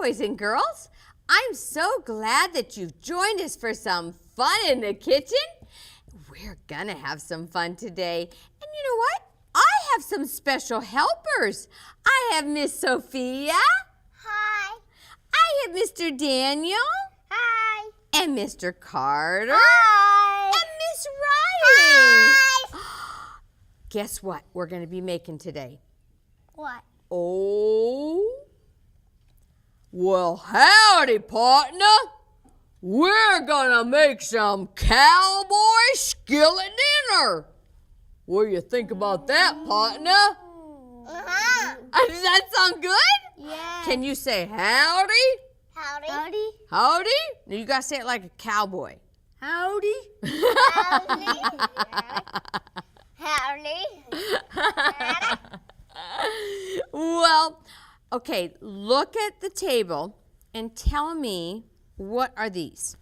boys and girls. I'm so glad that you've joined us for some fun in the kitchen. We're gonna have some fun today. And you know what? I have some special helpers. I have Miss Sofiya. Hi. I have Mr. Daniel. Hi. And Mr. Carter. Hi. And Miss Riley. Hi. Guess what we're gonna be making today? What? Oh, well, howdy, partner. We're gonna make some Cowboy Skillet Dinner. What do you think about that, partner? Uh-huh. Does that sound good? Yeah. Can you say howdy? Howdy. Howdy. Howdy? No, you gotta say it like a cowboy. Howdy. Howdy. Howdy. Well, okay, look at the table and tell me, what are these?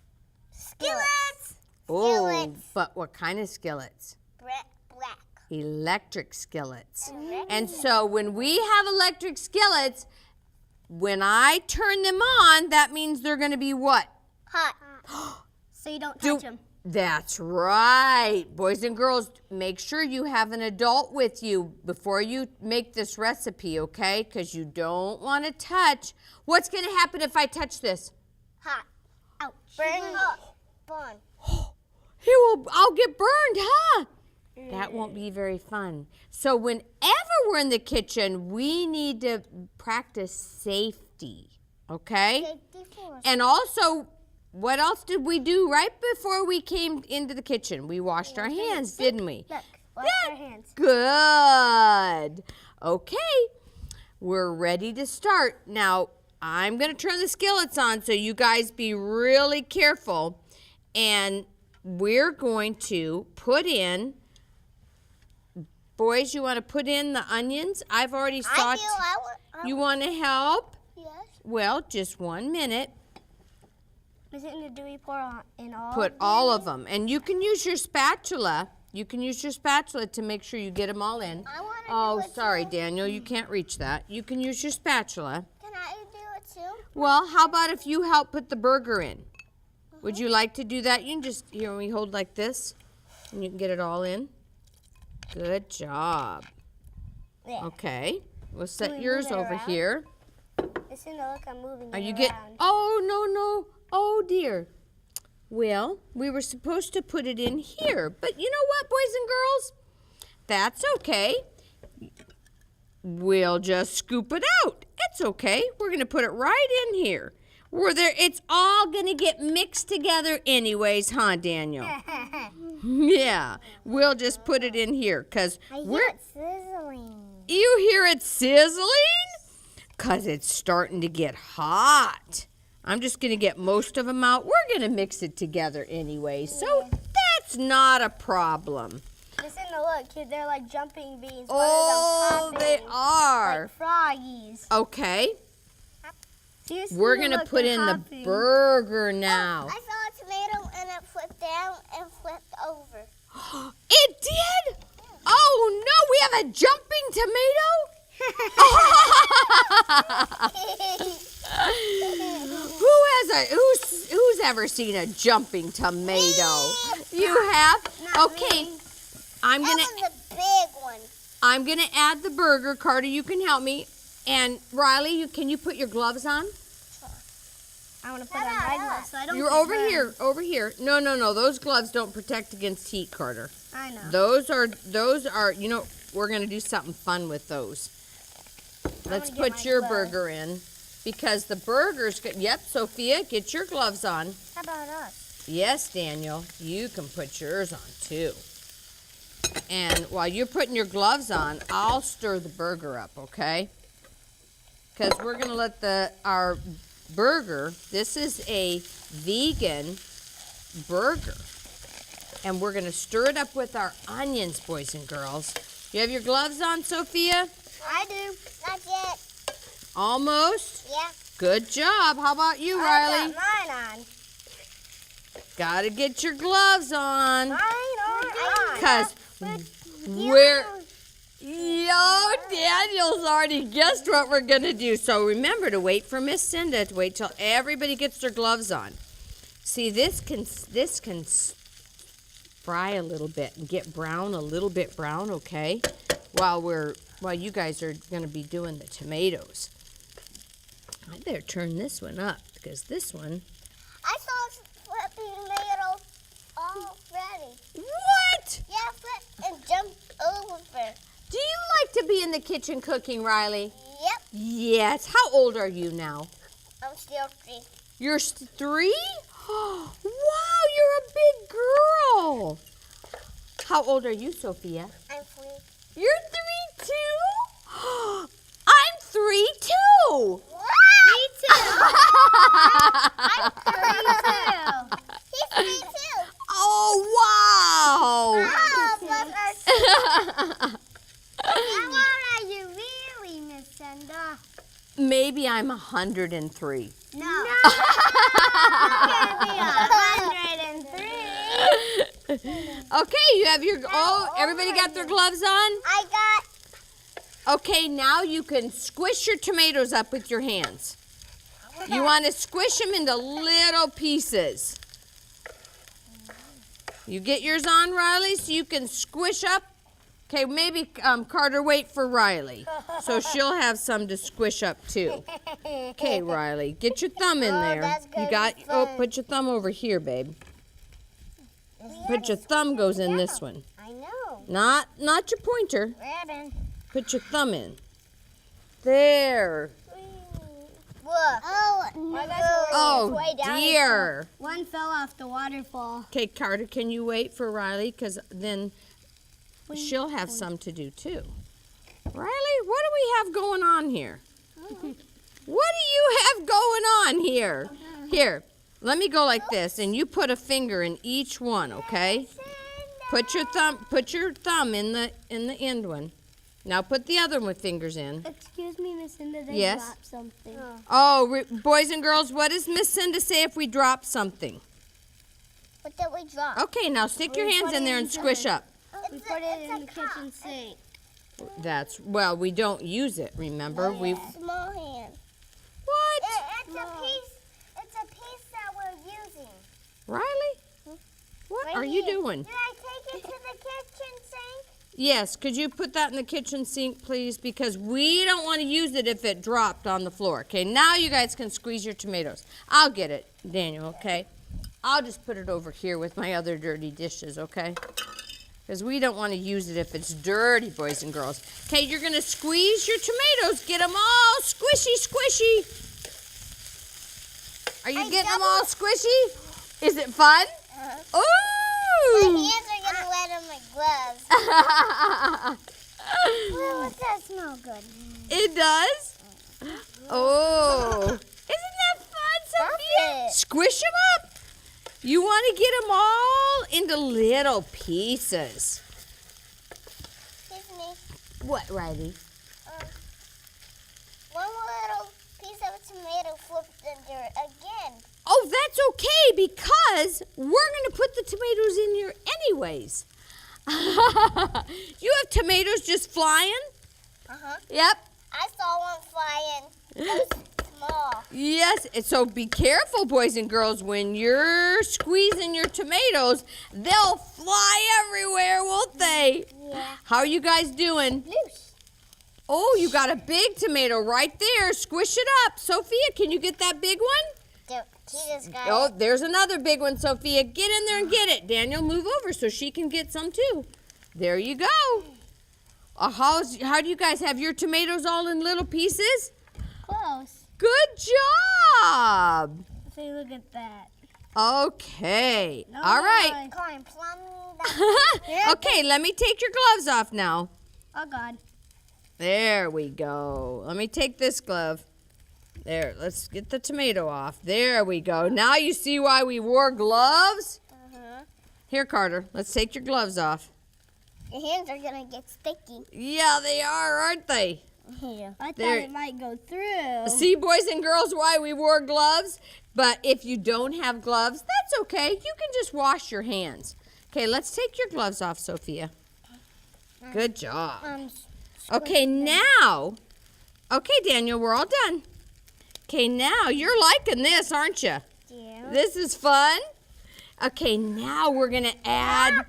Skillets. Oh, Skillets. but what kind of skillets? Black. Electric skillets. Electric. And so when we have electric skillets, when I turn them on, that means they're going to be what? Hot. So you don't touch them. That's right. Boys and girls, make sure you have an adult with you before you make this recipe, okay? Because you don't want to touch. What's going to happen if I touch this? Hot. Ouch. Burn. I'll get burned, huh? That won't be very fun. So whenever we're in the kitchen, we need to practice safety, okay? Safety first. And also, what else did we do right before we came into the kitchen? We washed our hands, didn't we? Look. Wash our hands. Good. Okay, we're ready to start. Now, I'm going to turn the skillets on, so you guys be really careful. And we're going to put in, boys, you want to put in the onions? I've already sauteed. You want to help? Yes. Well, just 1 minute. Do we pour in all? Put all of them. And you can use your spatula. You can use your spatula to make sure you get them all in. I want to Oh, do it sorry, too. Daniel. You can't reach that. You can use your spatula. Can I do it too? Well, how about if you help put the burger in? Would you like to do that? You can just, here, we hold like this, and you can get it all in. Good job. Yeah. Okay. We'll Can set we yours move it over around? here. Cinda, look, I'm moving Are it you around. oh, no. Oh, dear. Well, we were supposed to put it in here, but you know what, boys and girls? That's okay. We'll just scoop it out. It's okay. We're going to put it right in here. It's all going to get mixed together anyways, huh, Daniel? Yeah, we'll just put it in here because I hear it sizzling. You hear it sizzling? Because it's starting to get hot. I'm just going to get most of them out. We're going to mix it together anyway, so that's not a problem. Cinda, look, they're like jumping beans. Oh, they are. Like froggies. Okay, See, we're going to put in the burger now. I saw a tomato and it flipped down and flipped over. It did? Oh, no, we have a jumping tomato? Who's ever seen a jumping tomato? You have? Okay. That was a big one. I'm gonna add the burger. Carter, you can help me. And Riley, can you put your gloves on? I want to put on my gloves so I don't You're get over burned. here, over here. No. Those gloves don't protect against heat, Carter. I know. Those are, you know, we're gonna do something fun with those. Let's wanna get put my your glove. burger in because the burger's good. Yep, Sofiya, get your gloves on. How about us? Yes, Daniel, you can put yours on too. And while you're putting your gloves on, I'll stir the burger up, okay? Because we're gonna let our burger, this is a vegan burger. And we're gonna stir it up with our onions, boys and girls. You have your gloves on, Sofiya? I do. Not yet. Almost? Yeah. Good job. How about you, Riley? I got mine on. Gotta get your gloves on. Mine are on. Because we're... Yo, Daniel's already guessed what we're going to do. So remember to wait for Miss Cinda, to wait till everybody gets their gloves on. See, this can fry a little bit and get brown, a little bit brown, okay? While you guys are going to be doing the tomatoes. I better turn this one up because this one. I saw flipping tomatoes already. What? Yeah, flip and jump over. Do you like to be in the kitchen cooking, Riley? Yep. Yes. How old are you now? I'm still 3. You're 3? Wow, you're a big girl. How old are you, Sofiya? I'm 3. You're 3 too? I'm 3 too. Me too. I'm 3 too. He's 3 too. Oh, wow. Oh, bless our How old are you really, Miss Cinda? Maybe I'm 103. No. You're gonna be 103. Okay, you have your, everybody got their gloves on? I got. Okay, now you can squish your tomatoes up with your hands. You want to squish them into little pieces. You get yours on, Riley, so you can squish up. Okay, maybe Carter, wait for Riley. So she'll have some to squish up too. Okay, Riley, get your thumb in there. That's You got, put your thumb over here, babe. Put your thumb goes in this one. I know. Not your pointer. Grabbing. Put your thumb in. There. Look. Oh, dear. One fell off the waterfall. Okay, Carter, can you wait for Riley? Because then she'll have some to do too. Riley, what do we have going on here? What do you have going on here? Here, let me go like this, and you put a finger in each one, okay? Put your thumb in the end one. Now put the other one with fingers in. Excuse me, Miss Cinda, they Yes? dropped something. Oh, boys and girls, what does Miss Cinda say if we drop something? What did we drop? Okay, now stick your hands in there and squish up. We put it in the kitchen sink. Well, we don't use it, remember? Small hand. What? It's a piece that we're using. Riley? What Right are you here. doing? Did I take it to the kitchen sink? Yes, could you put that in the kitchen sink, please? Because we don't want to use it if it dropped on the floor. Okay, now you guys can squeeze your tomatoes. I'll get it, Daniel, okay? I'll just put it over here with my other dirty dishes, okay? Because we don't want to use it if it's dirty, boys and girls. Okay, you're going to squeeze your tomatoes. Get them all squishy, squishy. Are you getting them all squishy? Is it fun? My Ooh! hands are going to wet on my gloves. Well, that smell good? It does? Oh. Isn't that fun, Sofiya? Perfect. Squish them up. You want to get them all into little pieces. Excuse me. What, Riley? One little piece of tomato flipped under again. Oh, that's okay because we're going to put the tomatoes in here anyways. You have tomatoes just flying? Uh-huh. Yep. I saw one flying. It was small. Yes, and so be careful, boys and girls. When you're squeezing your tomatoes, they'll fly everywhere, won't they? Yeah. How are you guys doing? Loose. Oh, you got a big tomato right there. Squish it up. Sofiya, can you get that big one? He just got Oh, it. there's another big one, Sofiya. Get in there and get it. Daniel, move over so she can get some too. There you go. How do you guys have your tomatoes all in little pieces? Close. Good job. See, look at that. Okay. All right. Climb plumb Okay, let me take your gloves off now. Oh, God. There we go. Let me take this glove. There, let's get the tomato off. There we go. Now you see why we wore gloves? Uh-huh. Here, Carter, let's take your gloves off. Your hands are going to get sticky. Yeah, they are, aren't they? Yeah. I thought There- it might go through. See, boys and girls, why we wore gloves? But if you don't have gloves, that's okay. You can just wash your hands. Okay, let's take your gloves off, Sofiya. Good job. Okay, now. Okay, Daniel, we're all done. Okay, now you're liking this, aren't you? Yeah. This is fun. Okay, now we're going to add.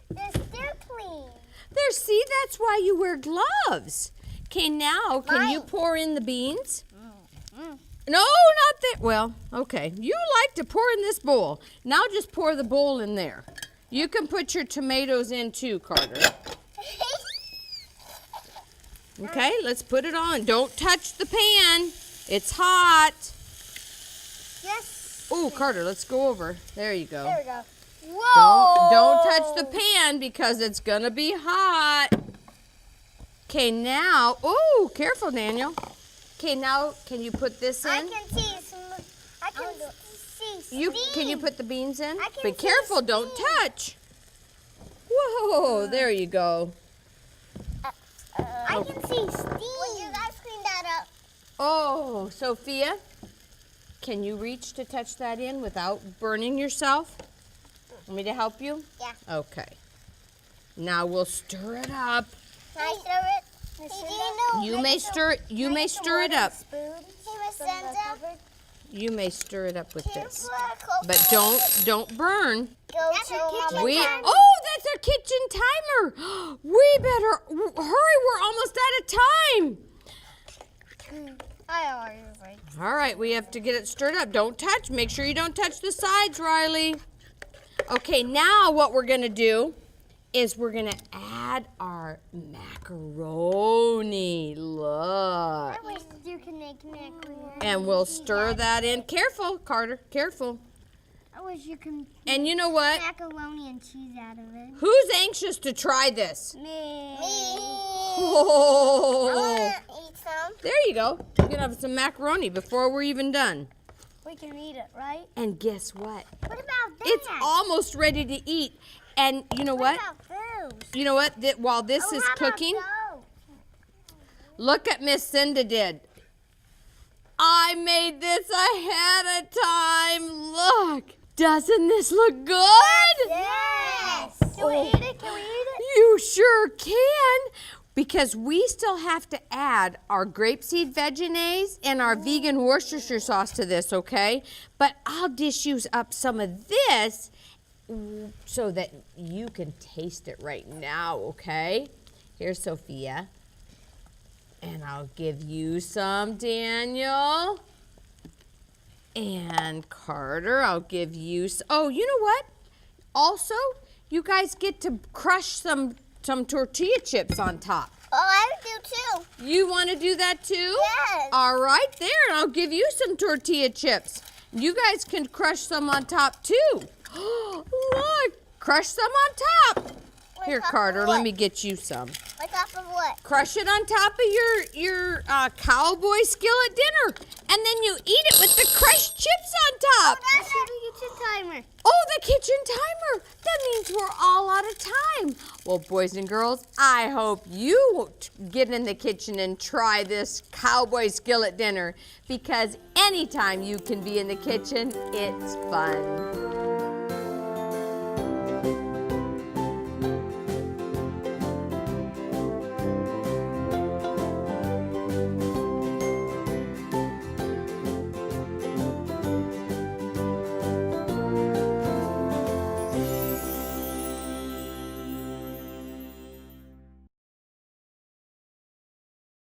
They're still clean. There, see, that's why you wear gloves. Okay, now can you pour in the beans? No, not that. Well, okay. You like to pour in this bowl. Now just pour the bowl in there. You can put your tomatoes in too, Carter. Okay, let's put it on. Don't touch the pan. It's hot. Yes. Oh, Carter, let's go over. There you go. There we go. Whoa. Don't touch the pan because it's going to be hot. Okay, now. Oh, careful, Daniel. Okay, now can you put this in? I can see some. I can see steam. Can you put the beans in? I can But see careful, don't touch. Whoa, there you go. I can see steam. Will you guys clean that up? Oh, Sofiya, can you reach to touch that in without burning yourself? Want me to help you? Yeah. Okay. Now we'll stir it up. Can I stir it? You may stir it. You may stir it up. You may stir it up with this, but don't burn. That's our kitchen timer. Oh, that's our kitchen timer. We better hurry. We're almost out of time. I already like. All right, we have to get it stirred up. Don't touch. Make sure you don't touch the sides, Riley. Okay, now what we're gonna do is we're gonna add our macaroni. Look. I wish you could make macaroni. And we'll stir that in. Careful, Carter, careful. I wish you could And you know what? macaroni and cheese out of it. Who's anxious to try this? Me. Oh. Eat some. There you go. You can have some macaroni before we're even done. We can eat it, right? And guess what? What about that? It's almost ready to eat. And you know what? What about those? You know what? While this is how about cooking, those? look at Miss Cinda did. I made this ahead of time. Look. Doesn't this look good? Yes. Can we eat it? Can we eat it? You sure can. Because we still have to add our grapeseed veggies and our vegan Worcestershire sauce to this, okay? But I'll dish you up some of this so that you can taste it right now, okay? Here's Sofiya. And I'll give you some, Daniel. And Carter, I'll give you oh, you know what? Also, you guys get to crush some tortilla chips on top. Oh, I do too. You want to do that too? Yes. All right, there. I'll give you some tortilla chips. You guys can crush some on top too. Look, crush some on top. Here, Carter, let me get you some. On top of what? Crush it on top of your Cowboy Skillet Dinner. And then you eat it with the crushed chips on top. That's the kitchen timer. Oh, the kitchen timer. That means we're all out of time. Well, boys and girls, I hope you get in the kitchen and try this Cowboy Skillet Dinner because anytime you can be in the kitchen, it's fun.